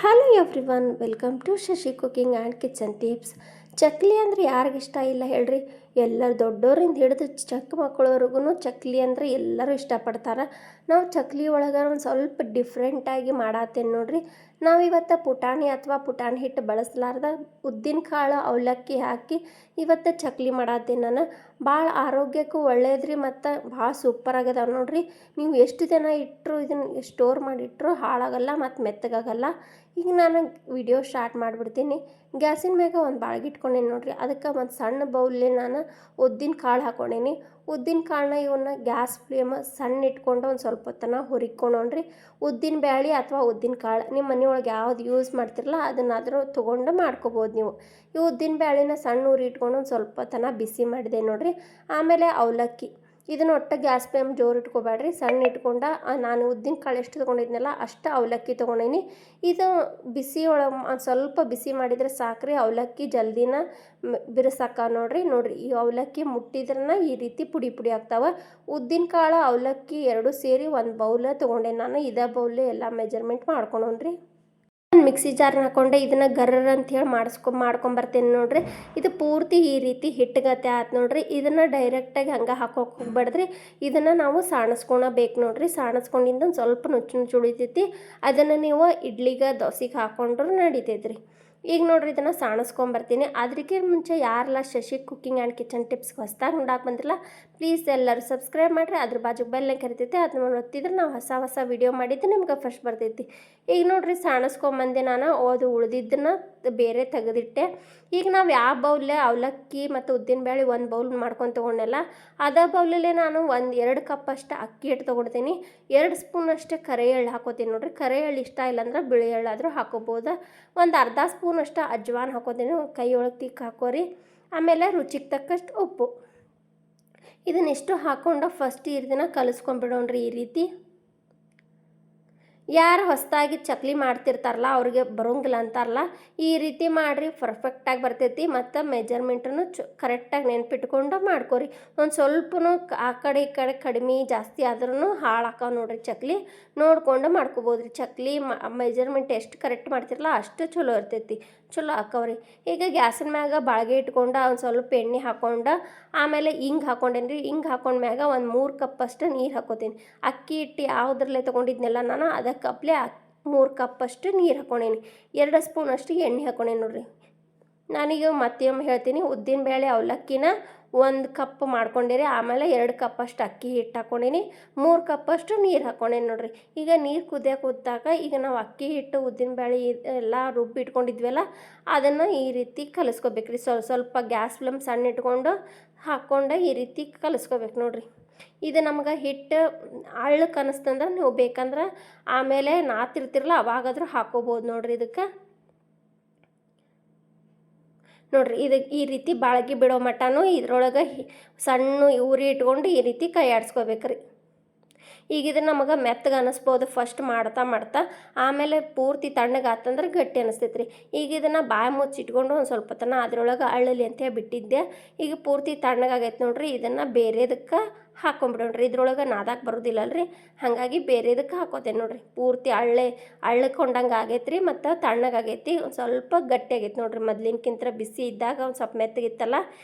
Hello everyone, welcome to Shashi cooking and kitchen tips. Chakli ಅಂದರೆ ಯಾರಿಗಿಷ್ಟ ಇಲ್ಲ ಹೇಳ್ರಿ. ಎಲ್ಲರೂ ದೊಡ್ಡೋರಿಂದ ಹಿಡಿದು ಚಿಕ್ಕ ಮಕ್ಕಳವರೆಗೂ ಚಕ್ಲಿ ಅಂದರೆ ಎಲ್ಲರೂ ಇಷ್ಟಪಡ್ತಾರೆ. ನಾವು ಚಕ್ಲಿ ಒಳಗೆ ಒಂದು ಸ್ವಲ್ಪ ಡಿಫ್ರೆಂಟಾಗಿ ಮಾಡತ್ತೇನೆ ನೋಡ್ರಿ. ನಾವಿವತ್ತು ಪುಟಾಣಿ ಅಥವಾ ಪುಟಾಣಿ ಹಿಟ್ಟು ಬಳಸಲಾರ್ದ ಉದ್ದಿನ ಕಾಳು ಅವಲಕ್ಕಿ ಹಾಕಿ ಇವತ್ತು ಚಕ್ಲಿ ಮಾಡತ್ತೇನೆ ನಾನು. ಭಾಳ ಆರೋಗ್ಯಕ್ಕೂ ಒಳ್ಳೇದ್ರಿ ಮತ್ತು ಭಾಳ ಸೂಪರ್ ಆಗ್ಯದ ನೋಡ್ರಿ. ನೀವು ಎಷ್ಟು ದಿನ ಇಟ್ಟರು ಇದನ್ನು ಸ್ಟೋರ್ ಮಾಡಿಟ್ರು ಹಾಳಾಗಲ್ಲ ಮತ್ತು ಮೆತ್ತಗಾಗಲ್ಲ. ಈಗ ನಾನು ವಿಡಿಯೋ ಸ್ಟಾರ್ಟ್ ಮಾಡಿಬಿಡ್ತೀನಿ. ಗ್ಯಾಸಿನ ಮ್ಯಾಗ ಒಂದು ಬಾಳ್ಗೆ ಇಟ್ಕೊಂಡೇನಿ ನೋಡ್ರಿ. ಅದಕ್ಕೆ ಒಂದು ಸಣ್ಣ ಬೌಲಲ್ಲಿ ನಾನು ಉದ್ದಿನ ಕಾಳು ಹಾಕ್ಕೊಂಡೇನಿ. ಉದ್ದಿನ ಕಾಳನ್ನ ಇವನ್ನ ಗ್ಯಾಸ್ ಫ್ಲೇಮ್ ಸಣ್ಣ ಇಟ್ಕೊಂಡು ಒಂದು ಸ್ವಲ್ಪ ಹೊತ್ತನ ಹುರಿಕೊಂಡ್ರಿ. ಉದ್ದಿನ ಬ್ಯಾಳೆ ಅಥವಾ ಉದ್ದಿನ ಕಾಳು ನಿಮ್ಮ ಮನೆಯೊಳಗೆ ಯಾವ್ದು ಯೂಸ್ ಮಾಡ್ತಿರಲ್ಲ ಅದನ್ನಾದರೂ ತೊಗೊಂಡು ಮಾಡ್ಕೋಬೋದು ನೀವು. ಈ ಉದ್ದಿನ ಬ್ಯಾಳೆನ ಸಣ್ಣ ಉರಿ ಇಟ್ಕೊಂಡು ಒಂದು ಸ್ವಲ್ಪ ಹೊತ್ತನ ಬಿಸಿ ಮಾಡಿದೆ ನೋಡ್ರಿ. ಆಮೇಲೆ ಅವಲಕ್ಕಿ ಇದನ್ನು ಒಟ್ಟು ಗ್ಯಾಸ್ ಫ್ಲೇಮ್ ಜೋರು ಇಟ್ಕೋಬೇಡ್ರಿ, ಸಣ್ಣ ಇಟ್ಕೊಂಡು ನಾನು ಉದ್ದಿನ ಕಾಳು ಎಷ್ಟು ತೊಗೊಂಡಿದ್ನಲ್ಲ ಅಷ್ಟು ಅವಲಕ್ಕಿ ತೊಗೊಂಡೇನಿ. ಇದು ಬಿಸಿ ಒಳಗೆ ಸ್ವಲ್ಪ ಬಿಸಿ ಮಾಡಿದರೆ ಸಾಕ್ರಿ, ಅವಲಕ್ಕಿ ಜಲ್ದಿನ ಬಿರುಸಾಕ ನೋಡ್ರಿ. ಈ ಅವಲಕ್ಕಿ ಮುಟ್ಟಿದ್ರನ್ನ ಈ ರೀತಿ ಪುಡಿ ಪುಡಿ ಆಗ್ತಾವೆ. ಉದ್ದಿನ ಕಾಳು ಅವಲಕ್ಕಿ ಎರಡು ಸೇರಿ ಒಂದು ಬೌಲ ತೊಗೊಂಡೆ ನಾನು. ಇದೇ ಬೌಲ್ ಎಲ್ಲ ಮೆಜರ್ಮೆಂಟ್ ಮಾಡ್ಕೊಂಡ್ರಿ. ಮಿಕ್ಸಿ ಜಾರ್ನ ಹಾಕೊಂಡೆ ಇದನ್ನು ಗರ್ರ ಅಂಥೇಳಿ ಮಾಡ್ಕೊಂಬರ್ತೇನೆ ನೋಡ್ರಿ. ಇದು ಪೂರ್ತಿ ಈ ರೀತಿ ಹಿಟ್ಟಗತ್ತೆ ಆಯ್ತು ನೋಡ್ರಿ. ಇದನ್ನು ಡೈರೆಕ್ಟಾಗಿ ಹಂಗೆ ಹಾಕೋಕೆ ಹೋಗ್ಬಾರ್ದ್ರಿ. ಇದನ್ನು ನಾವು ಸಾಣಿಸ್ಕೊಳಬೇಕು ನೋಡ್ರಿ. ಸಾಣಿಸ್ಕೊಂಡಿಂದ ಒಂದು ಸ್ವಲ್ಪ ನುಚ್ಚು ಉಳಿತೈತಿ. ಅದನ್ನು ನೀವು ಇಡ್ಲಿಗೆ ದೋಸೆಗೆ ಹಾಕೊಂಡ್ರು ನಡಿತೈತ್ರಿ. ಈಗ ನೋಡ್ರಿ ಇದನ್ನು ಸಾಣಿಸ್ಕೊಂಬರ್ತೀನಿ. ಅದಕ್ಕೆ ಮುಂಚೆ ಯಾರೆಲ್ಲ ಶಶಿ ಕುಕಿಂಗ್ ಆ್ಯಂಡ್ ಕಿಚನ್ ಟಿಪ್ಸ್ಗೆ ಹೊಸ್ದಾಗಿ ನೋಡಕ್ಕೆ ಬಂದಿರಲ್ಲ, ಪ್ಲೀಸ್ ಎಲ್ಲರೂ ಸಬ್ಸ್ಕ್ರೈಬ್ ಮಾಡಿರಿ. ಅದ್ರ ಬಾಜು ಬೆಲ್ನ ಕರಿತೈತೆ, ಅದನ್ನ ಒತ್ತಿದ್ರೆ ನಾವು ಹೊಸ ವಿಡಿಯೋ ಮಾಡಿದ್ದು ನಿಮ್ಗೆ ಫಸ್ಟ್ ಬರ್ತೈತಿ. ಈಗ ನೋಡ್ರಿ ಸಾಣಿಸ್ಕೊಂಬಂದೆ ನಾನು. ಅದು ಉಳಿದಿದ್ದನ್ನ ಬೇರೆ ತೆಗೆದಿಟ್ಟೆ. ಈಗ ನಾವು ಯಾವ ಬೌಲೇ ಅವಲಕ್ಕಿ ಮತ್ತು ಉದ್ದಿನಬೇಳೆ ಒಂದು ಬೌಲ್ ಮಾಡ್ಕೊಂಡು ತೊಗೊಂಡೆಲ್ಲ ಅದೇ ಬೌಲಲ್ಲೇ ನಾನು 1-2 ಕಪ್ ಅಷ್ಟು ಅಕ್ಕಿ ಹಿಟ್ಟು ತೊಗೊಳ್ತೀನಿ. 2 ಸ್ಪೂನ್ ಅಷ್ಟು ಕರಿ ಎಳ್ಳು ಹಾಕೋತೀನಿ ನೋಡ್ರಿ. ಕರಿ ಎಳ್ಳು ಇಷ್ಟ ಇಲ್ಲಾಂದ್ರೆ ಬಿಳಿ ಎಳ್ಳಾದರೂ ಹಾಕೋಬೋದು. ಒಂದು ಅರ್ಧ ಸ್ಪೂನ್ ಅಷ್ಟು ಅಜ್ವಾನ್ ಹಾಕೋತೀನಿ, ಕೈಯೊಳಗೆ ತಿಕ್ಕಿ ಹಾಕೋರಿ. ಆಮೇಲೆ ರುಚಿಗೆ ತಕ್ಕಷ್ಟು ಉಪ್ಪು. ಇದನ್ನೆಷ್ಟು ಹಾಕ್ಕೊಂಡು ಫಸ್ಟ್ ದಿನ ಕಲಿಸ್ಕೊಂಡ್ಬಿಡೋಣ್ರಿ. ಈ ರೀತಿ ಯಾರು ಹೊಸದಾಗಿ ಚಕ್ಲಿ ಮಾಡ್ತಿರ್ತಾರಲ್ಲ ಅವ್ರಿಗೆ ಬರೋಂಗಿಲ್ಲ ಅಂತಾರಲ್ಲ, ಈ ರೀತಿ ಮಾಡಿರಿ, ಪರ್ಫೆಕ್ಟಾಗಿ ಬರ್ತೈತಿ. ಮತ್ತು ಮೆಜರ್ಮೆಂಟನ್ನು ಕರೆಕ್ಟಾಗಿ ನೆನ್ಪಿಟ್ಕೊಂಡು ಮಾಡ್ಕೊರಿ. ಒಂದು ಸ್ವಲ್ಪನೂ ಆ ಕಡೆ ಈ ಕಡೆ ಕಡಿಮೆ ಜಾಸ್ತಿ ಆದ್ರೂ ಹಾಳಾಕಾವ ನೋಡ್ರಿ. ಚಕ್ಲಿ ನೋಡ್ಕೊಂಡು ಮಾಡ್ಕೋಬೋದು ರೀ. ಚಕ್ಲಿ ಮೆಜರ್ಮೆಂಟ್ ಎಷ್ಟು ಕರೆಕ್ಟ್ ಮಾಡ್ತಿರಲ್ಲ ಅಷ್ಟು ಚಲೋ ಇರ್ತೈತಿ, ಚಲೋ ಹಾಕವ್ರಿ. ಈಗ ಗ್ಯಾಸಿನ ಮ್ಯಾಗ ಬಾಳ್ಗೆ ಇಟ್ಕೊಂಡು ಒಂದು ಸ್ವಲ್ಪ ಎಣ್ಣೆ ಹಾಕ್ಕೊಂಡು ಆಮೇಲೆ ಹಿಂಗೆ ಹಾಕ್ಕೊಂಡೇನಿ ರೀ. ಹಿಂಗೆ ಹಾಕೊಂಡ್ಮ್ಯಾಗ ಒಂದು 3 ಕಪ್ ಅಷ್ಟು ನೀರು ಹಾಕೋತೀನಿ. ಅಕ್ಕಿ ಹಿಟ್ಟು ಯಾವುದ್ರಲ್ಲೇ ತೊಗೊಂಡಿದ್ನೆಲ್ಲ ನಾನು ಅದಕ್ಕಪ್ಲೆ 3 ಕಪ್ ಅಷ್ಟು ನೀರು ಹಾಕ್ಕೊಂಡೇನಿ. 2 ಸ್ಪೂನ್ ಅಷ್ಟು ಎಣ್ಣೆ ಹಾಕ್ಕೊಂಡೇನಿ ನೋಡ್ರಿ. ನಾನೀಗ ಮತ್ತೊಮ್ಮೆ ಹೇಳ್ತೀನಿ, ಉದ್ದಿನಬೇಳೆ ಅವಲಕ್ಕಿನ 1 ಕಪ್ ಮಾಡ್ಕೊಂಡಿರಿ. ಆಮೇಲೆ 2 ಕಪ್ ಅಷ್ಟು ಅಕ್ಕಿ ಹಿಟ್ಟು ಹಾಕ್ಕೊಂಡೀನಿ. 3 ಕಪ್ ಅಷ್ಟು ನೀರು ಹಾಕ್ಕೊಂಡೇನಿ ನೋಡ್ರಿ. ಈಗ ನೀರು ಕುದಿಯಾಕ ಈಗ ನಾವು ಅಕ್ಕಿ ಹಿಟ್ಟು ಉದ್ದಿನಬೇಳೆ ಎಲ್ಲ ರುಬ್ಬಿಟ್ಕೊಂಡಿದ್ವಲ್ಲ ಅದನ್ನು ಈ ರೀತಿ ಕಲಿಸ್ಕೋಬೇಕ್ರಿ. ಸ್ವಲ್ಪ ಗ್ಯಾಸ್ ಫ್ಲೇಮ್ ಸಣ್ಣ ಇಟ್ಕೊಂಡು ಹಾಕ್ಕೊಂಡು ಈ ರೀತಿ ಕಲಿಸ್ಕೋಬೇಕು ನೋಡ್ರಿ. ಇದು ನಮ್ಗೆ ಹಿಟ್ಟು ಅಳ್ಳಕ್ಕೆ ಅನ್ನಿಸ್ತಂದ್ರೆ ನೀವು ಬೇಕಂದ್ರೆ ಆಮೇಲೆ ನಾತಿರ್ತಿರಲ್ಲ ಅವಾಗಾದರೂ ಹಾಕೋಬೋದು ನೋಡ್ರಿ. ಇದಕ್ಕೆ ನೋಡ್ರಿ, ಈ ರೀತಿ ಬಾಳ್ಗೆ ಬಿಡೋ ಮಟನೂ ಇದ್ರೊಳಗೆ ಸಣ್ಣ ಉರಿ ಇಟ್ಕೊಂಡು ಈ ರೀತಿ ಕೈ ಆಡಿಸ್ಕೋಬೇಕ್ರಿ. ಈಗ ಇದು ನಮಗೆ ಮೆತ್ತಗೆ ಅನ್ನಿಸ್ಬೋದು ಫಸ್ಟ್ ಮಾಡ್ತಾ ಆಮೇಲೆ ಪೂರ್ತಿ ತಣ್ಣಗಾತಂದ್ರೆ ಗಟ್ಟಿ ಅನ್ನಿಸ್ತೈತೆ ರೀ. ಈಗ ಇದನ್ನು ಬಾಯಿ ಮುಚ್ಚಿಟ್ಕೊಂಡು ಒಂದು ಸ್ವಲ್ಪ ತನ ಅದರೊಳಗೆ ಅಳ್ಳಲಿ ಅಂತ ಬಿಟ್ಟಿದ್ದೆ. ಈಗ ಪೂರ್ತಿ ತಣ್ಣಗಾಗೈತೆ ನೋಡ್ರಿ. ಇದನ್ನು ಬೇರೆದಕ್ಕೆ ಹಾಕ್ಕೊಂಬಿಡೋಣ್ರಿ. ಇದ್ರೊಳಗೆ ನಾದಾಕೆ ಬರೋದಿಲ್ಲಲ್ರಿ, ಹಾಗಾಗಿ ಬೇರೆದಕ್ಕೆ ಹಾಕೋತೇನೆ ನೋಡ್ರಿ. ಪೂರ್ತಿ ಅಳ್ಳಕೊಂಡಂಗೆ ಆಗೈತೆ ರೀ ಮತ್ತು ತಣ್ಣಗಾಗೈತಿ. ಒಂದು ಸ್ವಲ್ಪ ಗಟ್ಟಿ ಆಗೈತೆ ನೋಡ್ರಿ. ಮೊದ್ಲಿನಕ್ಕಿಂತ ಬಿಸಿ ಇದ್ದಾಗ ಒಂದು ಸ್ವಲ್ಪ ಮೆತ್ತಗಿತ್ತಲ್ಲ,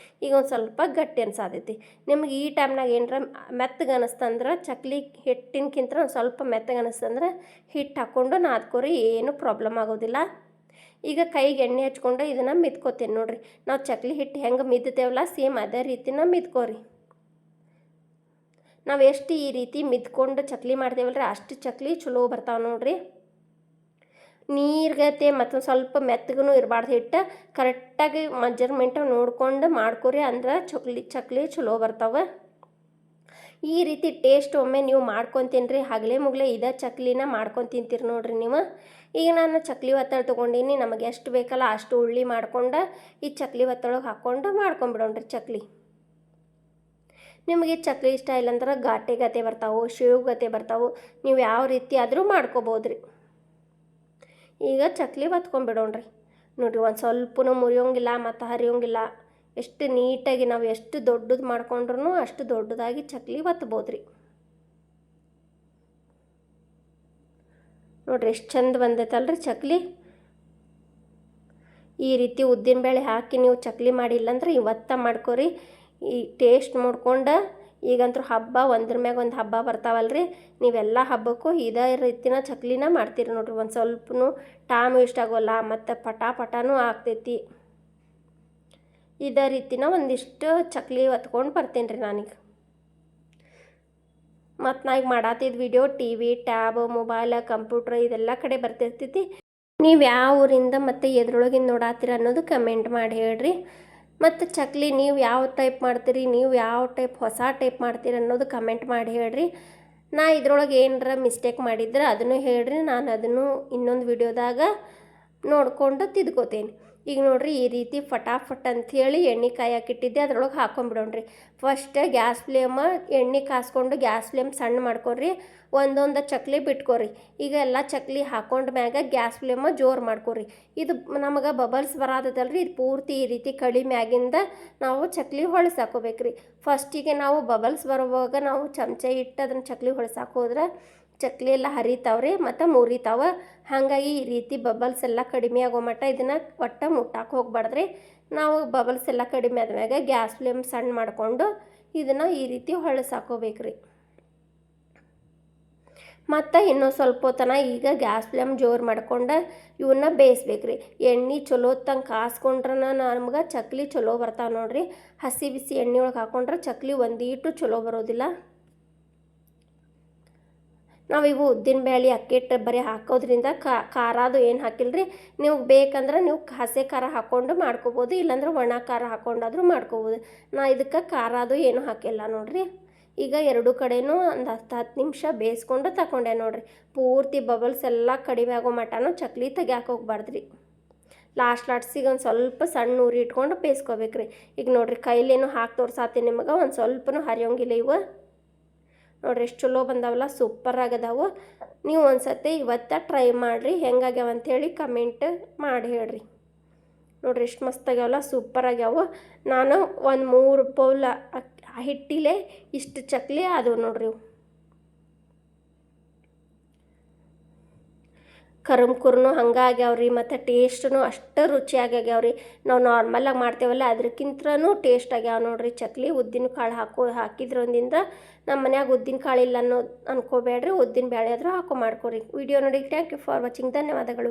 ಈಗ ಒಂದು ಸ್ವಲ್ಪ ಗಟ್ಟಿ ಅನ್ಸಾದೈತಿ. ನಿಮ್ಗೆ ಈ ಟೈಮ್ನಾಗ ಏನರ ಮೆತ್ತಗೆ ಅನ್ನಿಸ್ತಂದ್ರೆ ಚಕ್ಲಿ ಹಿಟ್ಟಿನಕ್ಕಿಂತ ಒಂದು ಸ್ವಲ್ಪ ಮೆತ್ತಗೆ ಅನ್ನಿಸ್ತಂದ್ರೆ ಹಿಟ್ಟು ಹಾಕ್ಕೊಂಡು ನಾದ್ಕೋರಿ, ಏನೂ ಪ್ರಾಬ್ಲಮ್ ಆಗೋದಿಲ್ಲ. ಈಗ ಕೈಗೆ ಎಣ್ಣೆ ಹಚ್ಕೊಂಡು ಇದನ್ನು ಮಿದ್ಕೋತೇನೆ ನೋಡ್ರಿ. ನಾವು ಚಕ್ಲಿ ಹಿಟ್ಟು ಹೆಂಗೆ ಮಿದ್ತೇವಲ್ಲ ಸೇಮ್ ಅದೇ ರೀತಿನ ಮಿದ್ಕೋರಿ. ನಾವು ಎಷ್ಟು ಈ ರೀತಿ ಮಿದ್ಕೊಂಡು ಚಕ್ಲಿ ಮಾಡ್ತೇವಲ್ರಿ ಅಷ್ಟು ಚಕ್ಲಿ ಚಲೋ ಬರ್ತಾವೆ ನೋಡ್ರಿ. ನೀರ್ಗತೆ ಮತ್ತು ಸ್ವಲ್ಪ ಮೆತ್ತಗೂ ಇರಬಾರ್ದು. ಹಿಟ್ಟು ಕರೆಕ್ಟಾಗಿ ಮೆಜರ್ಮೆಂಟ್ ನೋಡ್ಕೊಂಡು ಮಾಡ್ಕೊರಿ, ಅಂದ್ರೆ ಚಕ್ಲಿ ಚಲೋ ಬರ್ತಾವೆ. ಈ ರೀತಿ ಟೇಸ್ಟ್ ಒಮ್ಮೆ ನೀವು ಮಾಡ್ಕೊಂಡು ರೀ. ಹಗಲೇ ಮುಗಲೇ ಇದೇ ಚಕ್ಲಿನ ಮಾಡ್ಕೊಂಡು ತಿಂತೀರಿ ನೋಡ್ರಿ ನೀವು. ಈಗ ನಾನು ಚಕ್ಲಿ ಒತ್ತಡ ತೊಗೊಂಡೀನಿ. ನಮಗೆ ಎಷ್ಟು ಬೇಕಲ್ಲ ಅಷ್ಟು ಉಳ್ಳಿ ಮಾಡ್ಕೊಂಡು ಈ ಚಕ್ಲಿ ಒತ್ತೊಳಗೆ ಹಾಕ್ಕೊಂಡು ಮಾಡ್ಕೊಂಬಿಡೋಣ್ರಿ ಚಕ್ಲಿ. ನಿಮಗೆ ಚಕ್ಲಿ ಇಷ್ಟ ಇಲ್ಲಾಂದ್ರೆ ಘಾಟೆ ಗತೆ ಬರ್ತಾವೆ, ಶೇವ್ ಗತೆ ಬರ್ತಾವೆ, ನೀವು ಯಾವ ರೀತಿ ಆದರೂ ಮಾಡ್ಕೋಬೋದು ರೀ. ಈಗ ಚಕ್ಲಿ ಒತ್ಕೊಂಡ್ಬಿಡೋಣ್ರಿ ನೋಡಿರಿ. ಒಂದು ಸ್ವಲ್ಪನೂ ಮುರಿಯೋಂಗಿಲ್ಲ ಮತ್ತು ಹರಿಯೋಂಗಿಲ್ಲ. ಎಷ್ಟು ನೀಟಾಗಿ ನಾವು ಎಷ್ಟು ದೊಡ್ಡದು ಮಾಡ್ಕೊಂಡ್ರೂ ಅಷ್ಟು ದೊಡ್ಡದಾಗಿ ಚಕ್ಲಿ ಒತ್ಬೋದು ರೀ. ನೋಡ್ರಿ ಎಷ್ಟು ಚಂದ ಬಂದೈತಲ್ರಿ ಚಕ್ಲಿ. ಈ ರೀತಿ ಉದ್ದಿನಬೇಳೆ ಹಾಕಿ ನೀವು ಚಕ್ಲಿ ಮಾಡಿಲ್ಲಂದ್ರೆ ಇವತ್ತ ಮಾಡ್ಕೊರಿ. ಈ ಟೇಸ್ಟ್ ನೋಡ್ಕೊಂಡು ಈಗಂತೂ ಹಬ್ಬ ಒಂದ್ರ ಮ್ಯಾಗ ಒಂದು ಹಬ್ಬ ಬರ್ತಾವಲ್ರಿ, ನೀವೆಲ್ಲ ಹಬ್ಬಕ್ಕೂ ಇದೇ ರೀತಿನ ಚಕ್ಲಿನ ಮಾಡ್ತೀರಿ ನೋಡ್ರಿ. ಒಂದು ಸ್ವಲ್ಪನೂ ಟೈಮ್ ವೇಸ್ಟ್ ಆಗೋಲ್ಲ ಮತ್ತು ಪಟಾನು ಆಗ್ತೈತಿ. ಇದೇ ರೀತಿನ ಒಂದಿಷ್ಟು ಚಕ್ಲಿ ಹೊತ್ಕೊಂಡು ಬರ್ತೀನಿ ರೀ ನಾನೀಗ. ಮತ್ತು ನಾ ಈಗ ಮಾಡತ್ತಿದ್ದ video TV, tab, mobile, computer ಇದೆಲ್ಲ ಕಡೆ ಬರ್ತಿರ್ತೈತಿ. ನೀವು ಯಾವ ಊರಿಂದ ಮತ್ತು ಎದ್ರೊಳಗಿಂದ ನೋಡಾತ್ತೀರ ಅನ್ನೋದು ಕಮೆಂಟ್ ಮಾಡಿ ಹೇಳ್ರಿ. ಮತ್ತು ಚಕ್ಲಿ ನೀವು ಯಾವ ಟೈಪ್ ಮಾಡ್ತೀರಿ, ನೀವು ಯಾವ ಟೈಪ್ ಹೊಸ ಟೈಪ್ ಮಾಡ್ತೀರಿ ಅನ್ನೋದು ಕಮೆಂಟ್ ಮಾಡಿ ಹೇಳ್ರಿ. ನಾ ಇದ್ರೊಳಗೆ ಏನರ ಮಿಸ್ಟೇಕ್ ಮಾಡಿದ್ರೆ ಅದನ್ನು ಹೇಳ್ರಿ, ನಾನು ಅದನ್ನು ಇನ್ನೊಂದು ವಿಡಿಯೋದಾಗ ನೋಡಿಕೊಂಡು ತಿದ್ಕೋತೇನೆ. ಈಗ ನೋಡಿರಿ ಈ ರೀತಿ ಫಟಾಫಟ್ ಅಂಥೇಳಿ ಎಣ್ಣೆ ಕಾಯಕ್ಕಿಟ್ಟಿದ್ದೆ ಅದ್ರೊಳಗೆ ಹಾಕೊಂಡ್ಬಿಡೋಣ್ರಿ. ಫಸ್ಟ್ ಗ್ಯಾಸ್ ಫ್ಲೇಮ ಎಣ್ಣೆ ಕಾಸ್ಕೊಂಡು ಗ್ಯಾಸ್ ಫ್ಲೇಮ್ ಸಣ್ಣ ಮಾಡ್ಕೊರಿ. ಒಂದೊಂದು ಚಕ್ಲಿ ಬಿಟ್ಕೊರಿ. ಈಗ ಎಲ್ಲ ಚಕ್ಲಿ ಹಾಕೊಂಡ ಮ್ಯಾಗ ಗ್ಯಾಸ್ ಫ್ಲೇಮ ಜೋರು ಮಾಡ್ಕೊರಿ. ಇದು ನಮಗೆ ಬಬಲ್ಸ್ ಬರೋದಲ್ರಿ, ಇದು ಪೂರ್ತಿ ಈ ರೀತಿ ಕಡಿಮೆ ಆಗಿಂದ ನಾವು ಚಕ್ಲಿ ಹೊಳ್ಸಾಕೋಬೇಕ್ರಿ. ಫಸ್ಟಿಗೆ ನಾವು ಬಬಲ್ಸ್ ಬರುವಾಗ ನಾವು ಚಮಚ ಇಟ್ಟು ಅದನ್ನು ಚಕ್ಲಿ ಹೊಳ್ಸಾಕೆ ಹೋದ್ರೆ ಚಕ್ಲಿ ಎಲ್ಲ ಹರಿತಾವ್ರಿ ಮತ್ತು ಮುರಿತಾವ. ಹಾಗಾಗಿ ಈ ರೀತಿ ಬಬಲ್ಸ್ ಎಲ್ಲ ಕಡಿಮೆ ಆಗೋ ಮಟ್ಟ ಇದನ್ನು ಒಟ್ಟು ಮುಟ್ಟಕ್ಕೆ ಹೋಗ್ಬಾರ್ದ್ರಿ. ನಾವು ಬಬಲ್ಸ್ ಎಲ್ಲ ಕಡಿಮೆ ಆದ್ಮ್ಯಾಗ ಗ್ಯಾಸ್ ಫ್ಲೇಮ್ ಸಣ್ಣ ಮಾಡಿಕೊಂಡು ಇದನ್ನು ಈ ರೀತಿ ಹೊಳ್ಸಾಕೋಬೇಕ್ರಿ. ಮತ್ತು ಇನ್ನೂ ಸ್ವಲ್ಪ ಹೊತ್ತನ ಈಗ ಗ್ಯಾಸ್ ಫ್ಲೇಮ್ ಜೋರು ಮಾಡ್ಕೊಂಡು ಇವನ್ನ ಬೇಯಿಸ್ಬೇಕ್ರಿ. ಎಣ್ಣೆ ಚಲೋ ತಂಗೆ ಕಾಸ್ಕೊಂಡ್ರೆ ನಮ್ಗೆ ಚಕ್ಲಿ ಚಲೋ ಬರ್ತಾವೆ ನೋಡ್ರಿ. ಹಸಿ ಬಿಸಿ ಎಣ್ಣೆ ಒಳಗೆ ಹಾಕೊಂಡ್ರೆ ಚಕ್ಲಿ ಒಂದೀಟು ಚಲೋ ಬರೋದಿಲ್ಲ. ನಾವು ಇವು ಉದ್ದಿನಬೇಳೆ ಅಕ್ಕಿ ಹಿಟ್ಟು ಬರೀ ಹಾಕೋದ್ರಿಂದ ಖಾರದು ಏನು ಹಾಕಿಲ್ರಿ. ನೀವು ಬೇಕಂದ್ರೆ ನೀವು ಹಸಿ ಖಾರ ಹಾಕ್ಕೊಂಡು ಮಾಡ್ಕೋಬೋದು, ಇಲ್ಲಾಂದ್ರೆ ಒಣ ಖಾರ ಹಾಕ್ಕೊಂಡಾದ್ರೂ ಮಾಡ್ಕೋಬೋದು. ನಾ ಇದಕ್ಕೆ ಖಾರದು ಏನು ಹಾಕಿಲ್ಲ ನೋಡ್ರಿ. ಈಗ ಎರಡು ಕಡೆನೂ ಒಂದು 10 ನಿಮಿಷ ಬೇಯಿಸ್ಕೊಂಡು ತಗೊಂಡೆ ನೋಡ್ರಿ. ಪೂರ್ತಿ ಬಬಲ್ಸ್ ಎಲ್ಲ ಕಡಿಮೆ ಆಗೋ ಮಟನೂ ಚಕ್ಲಿ ತೆಗ್ಯಾಕೆ ಹೋಗ್ಬಾರ್ದ್ರಿ. ಲಾಸ್ಟಿಗೆ ಒಂದು ಸ್ವಲ್ಪ ಸಣ್ಣ ಉರಿ ಇಟ್ಕೊಂಡು ಬೇಯಿಸ್ಕೋಬೇಕ್ರಿ. ಈಗ ನೋಡ್ರಿ ಕೈಲೇನು ಹಾಕಿ ತೋರ್ಸಾತೀನಿ ನಿಮಗೆ, ಒಂದು ಸ್ವಲ್ಪನೂ ಹರಿಯೋಂಗಿಲ್ಲ ಇವು ನೋಡ್ರಿ. ಎಷ್ಟು ಚಲೋ ಬಂದಾವಲ್ಲ, ಸೂಪರ್ ಆಗದಾವು. ನೀವು ಒಂದು ಸತಿ ಇವತ್ತು ಟ್ರೈ ಮಾಡಿರಿ, ಹೆಂಗಾಗ್ಯಾವ ಅಂಥೇಳಿ ಕಮೆಂಟ್ ಮಾಡಿ ಹೇಳ್ರಿ. ನೋಡ್ರಿ ಎಷ್ಟು ಮಸ್ತ್ ಆಗ್ಯಾವಲ್ಲ, ಸೂಪರ್ ಆಗ್ಯಾವ. ನಾನು ಒಂದು 3 ಬೌಲ್ ಹಿಟ್ಟಿಲೆ ಇಷ್ಟು ಚಕ್ಲಿ ಆದವು ನೋಡ್ರಿ. ಇವು ಕರುಮ್ಕುರ್ನು ಹಂಗೆ ಆಗ್ಯಾವ್ರಿ, ಮತ್ತು ಟೇಸ್ಟೂ ಅಷ್ಟು ರುಚಿಯಾಗಿ ಆಗ್ಯಾವ್ರಿ. ನಾವು ನಾರ್ಮಲಾಗಿ ಮಾಡ್ತೇವಲ್ಲ ಅದಕ್ಕಿಂತನೂ ಟೇಸ್ಟ್ ಆಗ್ಯಾವ ನೋಡ್ರಿ ಚಕ್ಲಿ. ಉದ್ದಿನ ಕಾಳು ಹಾಕಿದ್ರಿಂದ ನಮ್ಮ ಮನ್ಯಾಗ ಉದ್ದಿನ ಕಾಳು ಇಲ್ಲ ಅನ್ನೋದು ಅನ್ಕೋಬೇಡ್ರಿ, ಉದ್ದಿನ ಬೇಳೆ ಆದರೂ ಮಾಡ್ಕೊರಿ. ವಿಡಿಯೋ ನೋಡಿ ಥ್ಯಾಂಕ್ ಯು ಫಾರ್ ವಾಚಿಂಗ್. ಧನ್ಯವಾದಗಳು.